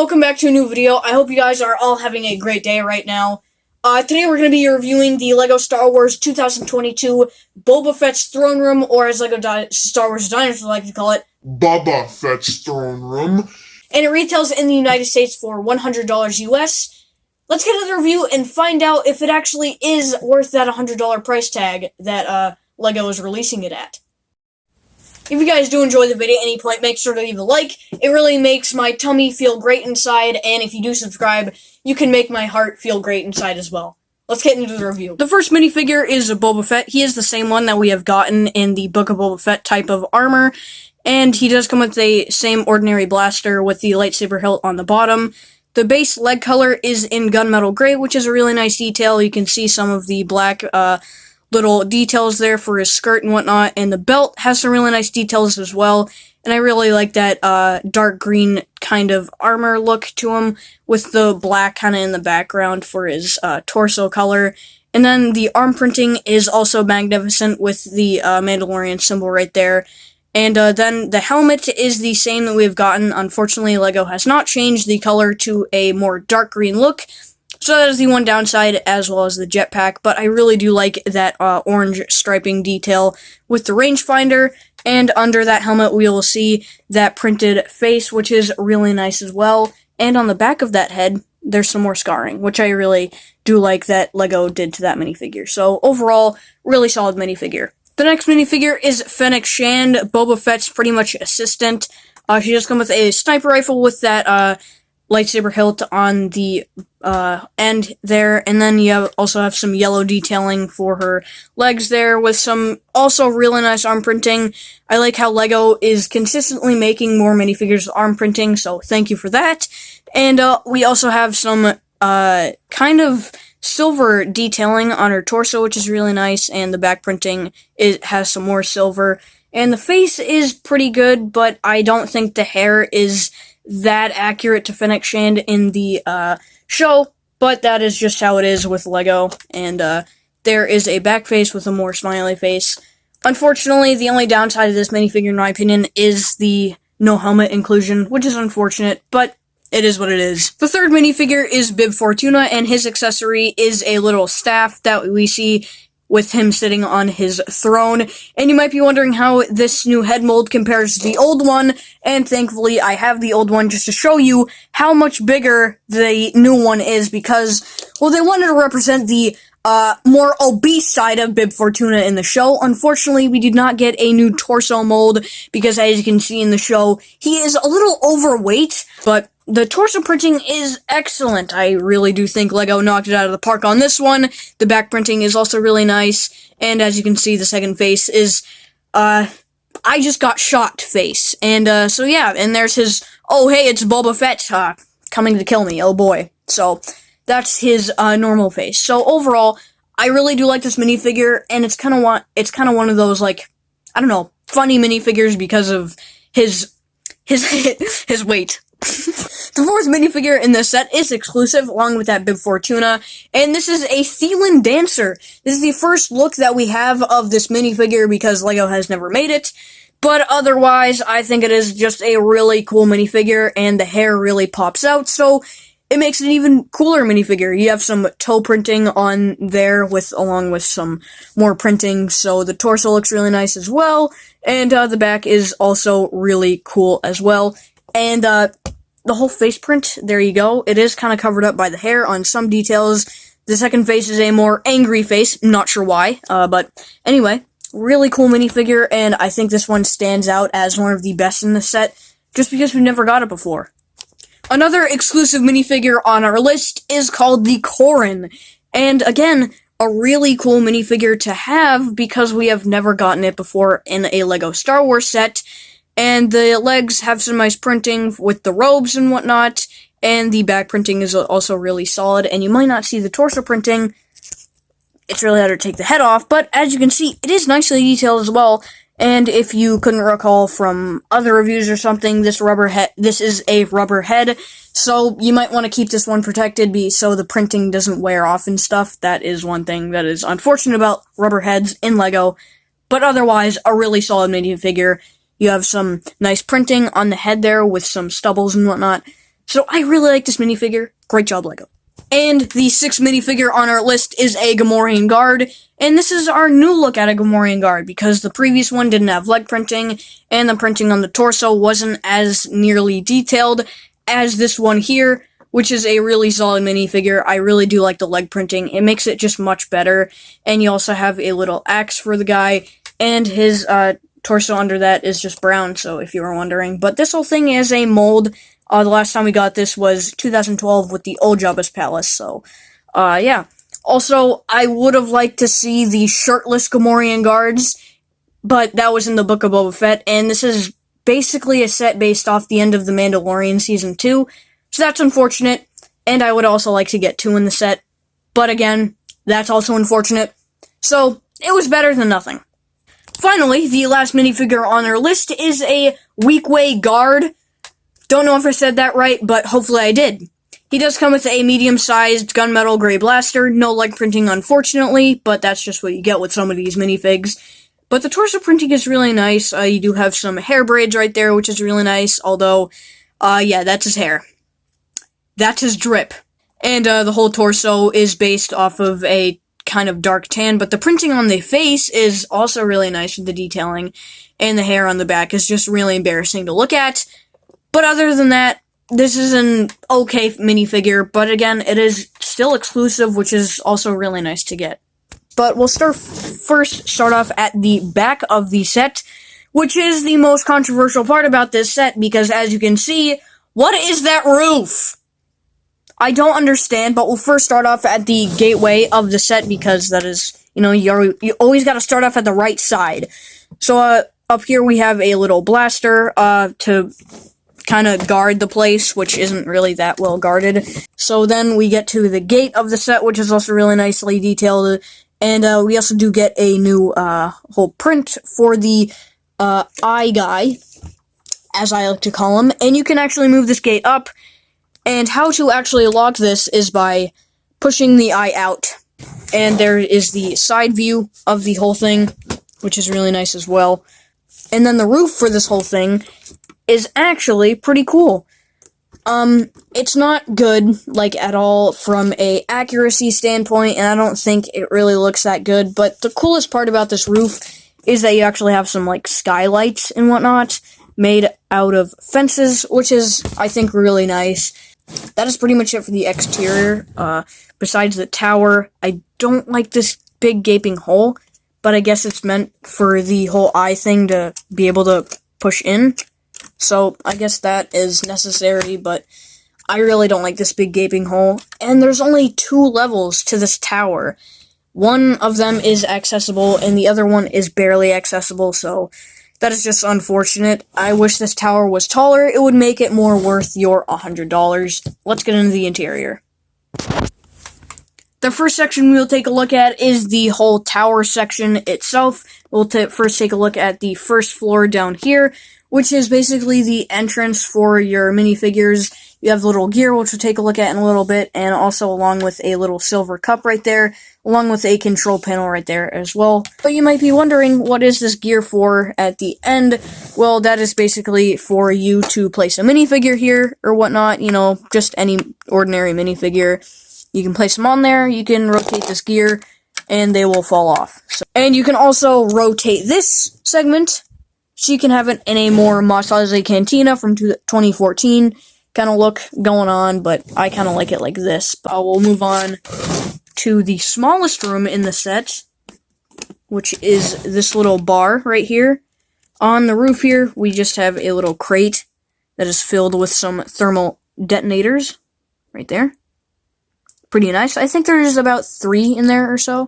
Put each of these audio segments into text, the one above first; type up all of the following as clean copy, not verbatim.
welcome back to a new video. I hope you guys are all having a great day right now. Today we're going to be reviewing the LEGO Star Wars 2022 Boba Fett's Throne Room, or as Star Wars designers would like to call it, Boba Fett's Throne Room. And it retails in the United States for $100 US. Let's get into the review and find out if it actually is worth that $100 price tag that LEGO is releasing it at. If you guys do enjoy the video at any point, make sure to leave a like. It really makes my tummy feel great inside, and if you do subscribe, you can make my heart feel great inside as well. Let's get into the review. The first minifigure is Boba Fett. He is the same one that we have gotten in the Book of Boba Fett type of armor, and he does come with the same ordinary blaster with the lightsaber hilt on the bottom. The base leg color is in gunmetal gray, which is a really nice detail. You can see some of the black little details there for his skirt and whatnot, and the belt has some really nice details as well, and I really like that dark green kind of armor look to him, with the black kind of in the background for his torso color. And then the arm printing is also magnificent with the Mandalorian symbol right there. And then the helmet is the same that we've gotten. Unfortunately, LEGO has not changed the color to a more dark green look, so that is the one downside, as well as the jetpack, but I really do like that orange striping detail with the rangefinder, and under that helmet we will see that printed face, which is really nice as well, and on the back of that head, there's some more scarring, which I really do like that LEGO did to that minifigure. So overall, really solid minifigure. The next minifigure is Fennec Shand, Boba Fett's pretty much assistant. She does come with a sniper rifle with that lightsaber hilt on the end there, and then you also have some yellow detailing for her legs there, with some also really nice arm printing. I like how LEGO is consistently making more minifigures with arm printing, so thank you for that. And we also have some kind of silver detailing on her torso, which is really nice, and the back printing has some more silver. And the face is pretty good, but I don't think the hair is that accurate to Fennec Shand in the show, but that is just how it is with LEGO, and there is a back face with a more smiley face. Unfortunately, the only downside of this minifigure, in my opinion, is the no helmet inclusion, which is unfortunate, but it is what it is. The third minifigure is Bib Fortuna, and his accessory is a little staff that we see with him sitting on his throne, and you might be wondering how this new head mold compares to the old one, and thankfully I have the old one just to show you how much bigger the new one is, because, well, they wanted to represent the more obese side of Bib Fortuna in the show. Unfortunately, we did not get a new torso mold, because as you can see in the show, he is a little overweight, but the torso printing is excellent. I really do think LEGO knocked it out of the park on this one. The back printing is also really nice, and as you can see, the second face is, I just got shot face. And, so yeah, and there's his, oh hey, it's Boba Fett, coming to kill me, oh boy. So, that's his, normal face. So overall, I really do like this minifigure, and it's kind of one of those, like, I don't know, funny minifigures because of his weight. The fourth minifigure in this set is exclusive, along with that Bib Fortuna, and this is a Thelan Dancer. This is the first look that we have of this minifigure, because LEGO has never made it, but otherwise, I think it is just a really cool minifigure, and the hair really pops out, so it makes it an even cooler minifigure. You have some toe printing on there, along with some more printing, so the torso looks really nice as well, and the back is also really cool as well. And, the whole face print, there you go. It is kind of covered up by the hair on some details. The second face is a more angry face, not sure why, but anyway, really cool minifigure, and I think this one stands out as one of the best in the set, just because we never got it before. Another exclusive minifigure on our list is called the Corrin, and again, a really cool minifigure to have, because we have never gotten it before in a LEGO Star Wars set. And the legs have some nice printing with the robes and whatnot, and the back printing is also really solid, and you might not see the torso printing. It's really hard to take the head off, but as you can see, it is nicely detailed as well, and if you couldn't recall from other reviews or something, this is a rubber head, so you might want to keep this one protected so the printing doesn't wear off and stuff. That is one thing that is unfortunate about rubber heads in LEGO, but otherwise, a really solid minifigure. You have some nice printing on the head there with some stubbles and whatnot. So I really like this minifigure. Great job, LEGO. And the 6th minifigure on our list is a Gamorrean guard, and this is our new look at a Gamorrean guard, because the previous one didn't have leg printing, and the printing on the torso wasn't as nearly detailed as this one here, which is a really solid minifigure. I really do like the leg printing. It makes it just much better, and you also have a little axe for the guy, and his torso under that is just brown, so if you were wondering. But this whole thing is a mold. The last time we got this was 2012 with the old Jabba's Palace, so, yeah. Also, I would have liked to see the shirtless Gamorrean guards, but that was in the Book of Boba Fett, and this is basically a set based off the end of The Mandalorian Season 2, so that's unfortunate, and I would also like to get 2 in the set, but again, that's also unfortunate, so it was better than nothing. Finally, the last minifigure on our list is a Weequay guard. Don't know if I said that right, but hopefully I did. He does come with a medium-sized gunmetal gray blaster, no leg printing unfortunately, but that's just what you get with some of these minifigs. But the torso printing is really nice. You do have some hair braids right there, which is really nice, although, yeah, that's his hair. That's his drip. And the whole torso is based off of a kind of dark tan, but the printing on the face is also really nice with the detailing, and the hair on the back is just really embarrassing to look at. But other than that, this is an okay minifigure, but again, it is still exclusive, which is also really nice to get. But we'll start off at the back of the set, which is the most controversial part about this set, because as you can see, what is that roof? I don't understand, but we'll first start off at the gateway of the set, because that is, you always gotta start off at the right side. So, up here we have a little blaster, to kind of guard the place, which isn't really that well guarded. So then we get to the gate of the set, which is also really nicely detailed, and we also do get a new whole print for the eye guy, as I like to call him, and you can actually move this gate up, and how to actually lock this is by pushing the eye out, and there is the side view of the whole thing, which is really nice as well. And then the roof for this whole thing is actually pretty cool. It's not good, like, at all from a accuracy standpoint, and I don't think it really looks that good, but the coolest part about this roof is that you actually have some, like, skylights and whatnot made out of fences, which is, I think, really nice. That is pretty much it for the exterior. Besides the tower, I don't like this big gaping hole, but I guess it's meant for the whole eye thing to be able to push in. So, I guess that is necessary, but I really don't like this big gaping hole. And there's only 2 levels to this tower. One of them is accessible, and the other one is barely accessible, so that is just unfortunate. I wish this tower was taller. It would make it more worth your $100. Let's get into the interior. The first section we'll take a look at is the whole tower section itself. We'll first take a look at the first floor down here, which is basically the entrance for your minifigures. You have the little gear, which we'll take a look at in a little bit, and also along with a little silver cup right there, along with a control panel right there as well. But you might be wondering, what is this gear for at the end? Well, that is basically for you to place a minifigure here, or whatnot, just any ordinary minifigure. You can place them on there, you can rotate this gear, and they will fall off. And you can also rotate this segment, so you can have it in a more Mos Eisley Cantina from 2014 kind of look going on, but I kind of like it like this. But we'll move on to the smallest room in the set, which is this little bar right here. On the roof here, we just have a little crate that is filled with some thermal detonators right there. Pretty nice. I think there's about 3 in there or so,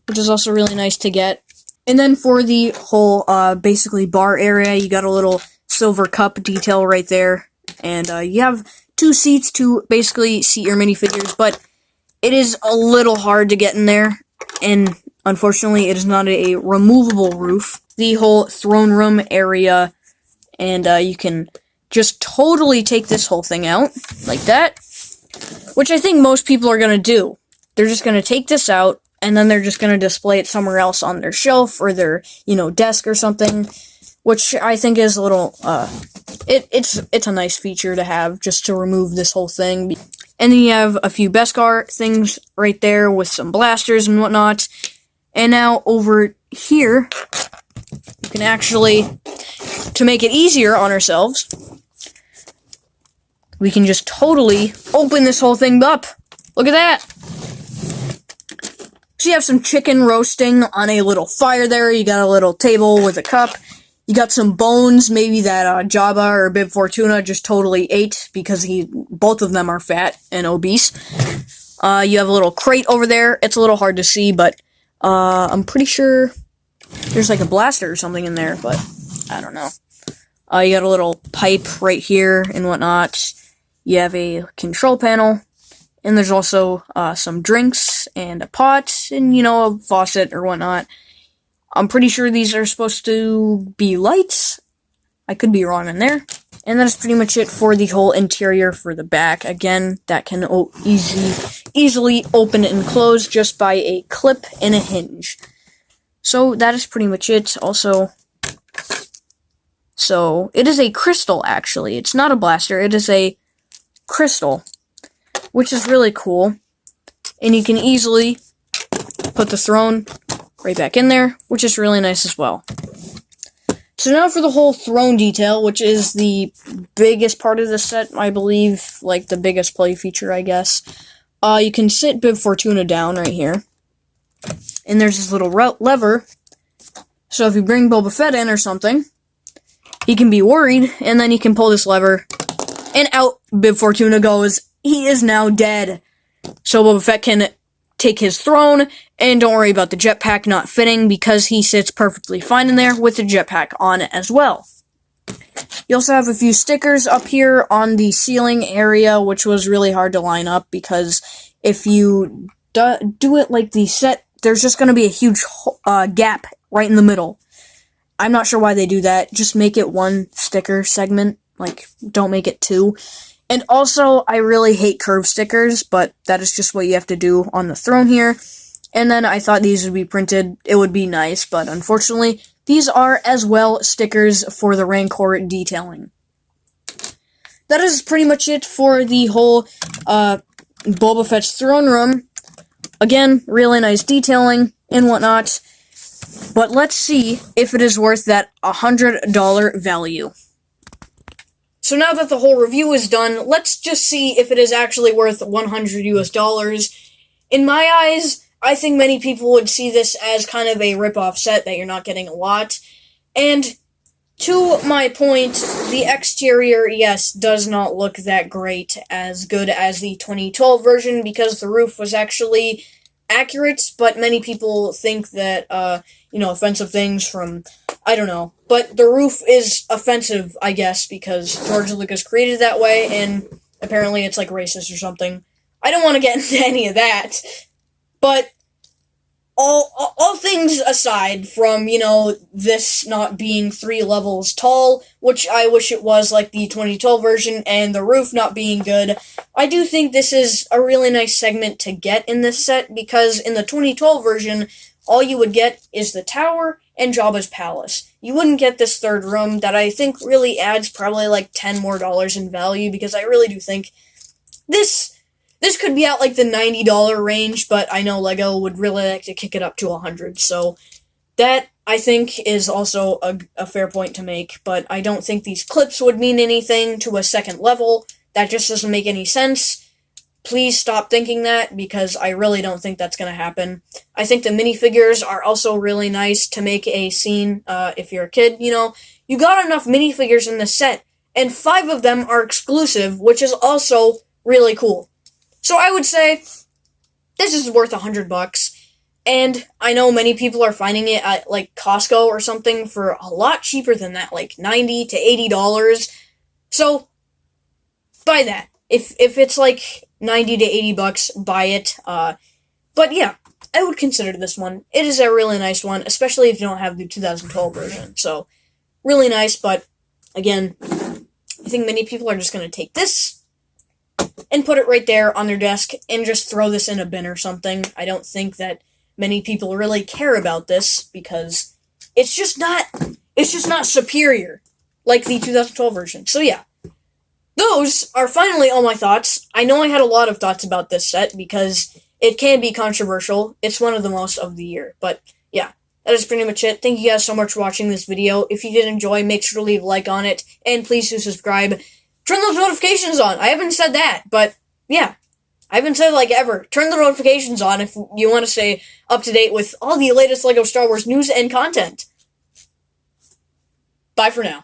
which is also really nice to get. And then for the whole, basically bar area, you got a little silver cup detail right there. And, you have 2 seats to basically seat your minifigures, but it is a little hard to get in there. And, unfortunately, it is not a removable roof. The whole throne room area, and, you can just totally take this whole thing out, like that. Which I think most people are gonna do. They're just gonna take this out, and then they're just gonna display it somewhere else on their shelf, or their, desk or something. which I think is a little, it's a nice feature to have, just to remove this whole thing. And then you have a few Beskar things right there with some blasters and whatnot. And now over here, you can actually, to make it easier on ourselves, we can just totally open this whole thing up. Look at that! So you have some chicken roasting on a little fire there. You got a little table with a cup. You got some bones, maybe that Jabba or Bib Fortuna just totally ate because both of them are fat and obese. You have a little crate over there. It's a little hard to see, but I'm pretty sure there's like a blaster or something in there, but I don't know. You got a little pipe right here and whatnot. You have a control panel, and there's also some drinks and a pot and, you know, a faucet or whatnot. I'm pretty sure these are supposed to be lights. I could be wrong in there. And that's pretty much it for the whole interior for the back. Again, that can easily open and close just by a clip and a hinge. So that is pretty much it. Also, so it is a crystal, actually. It's not a blaster. It is a crystal, which is really cool. And you can easily put the throne right back in there, which is really nice as well. So now for the whole throne detail, which is the biggest part of the set, I believe, like the biggest play feature, I guess. You can sit Bib Fortuna down right here, and there's this little lever, so if you bring Boba Fett in or something, he can be worried, and then you can pull this lever, and out Bib Fortuna goes. He is now dead. So Boba Fett can take his throne, and don't worry about the jetpack not fitting, because he sits perfectly fine in there with the jetpack on as well. You also have a few stickers up here on the ceiling area, which was really hard to line up, because if you do it like the set, there's just going to be a huge gap right in the middle. I'm not sure why they do that. Just make it one sticker segment, like, don't make it two. And also, I really hate curved stickers, but that is just what you have to do on the throne here. And then I thought these would be printed. It would be nice, but unfortunately, these are as well stickers for the Rancor detailing. That is pretty much it for the whole Boba Fett's throne room. Again, really nice detailing and whatnot. But let's see if it is worth that $100 value. So now that the whole review is done, let's just see if it is actually worth $100 US. In my eyes, I think many people would see this as kind of a rip-off set that you're not getting a lot. And to my point, the exterior, yes, does not look that great, as good as the 2012 version, because the roof was actually accurate, but many people think that, offensive things from, I don't know. But the roof is offensive, I guess, because George Lucas created it that way, and apparently it's, like, racist or something. I don't want to get into any of that, but all things aside from, this not being 3 levels tall, which I wish it was like the 2012 version, and the roof not being good, I do think this is a really nice segment to get in this set, because in the 2012 version, all you would get is the tower and Jabba's palace. You wouldn't get this third room that I think really adds probably like $10 more in value, because I really do think this could be at like the $90 range, but I know LEGO would really like to kick it up to $100, so that, I think, is also a fair point to make, but I don't think these clips would mean anything to a second level. That just doesn't make any sense. Please stop thinking that, because I really don't think that's going to happen. I think the minifigures are also really nice to make a scene, if you're a kid, You got enough minifigures in this set, and 5 of them are exclusive, which is also really cool. So I would say this is worth $100, and I know many people are finding it at, like, Costco or something for a lot cheaper than that, like $90 to $80. So, buy that. If it's like $90 to $80, buy it. But yeah, I would consider this one. It is a really nice one, especially if you don't have the 2012 version. So, really nice, but again, I think many people are just going to take this and put it right there on their desk and just throw this in a bin or something. I don't think that many people really care about this, because it's just not It's just not superior like the 2012 version. So yeah, those are finally all my thoughts. I know I had a lot of thoughts about this set because it can be controversial. It's one of the most of the year. But yeah, that is pretty much it. Thank you guys so much for watching this video. If you did enjoy, make sure to leave a like on it. And please do subscribe. Turn those notifications on. I haven't said that, but yeah. I haven't said like ever. Turn the notifications on if you want to stay up to date with all the latest LEGO Star Wars news and content. Bye for now.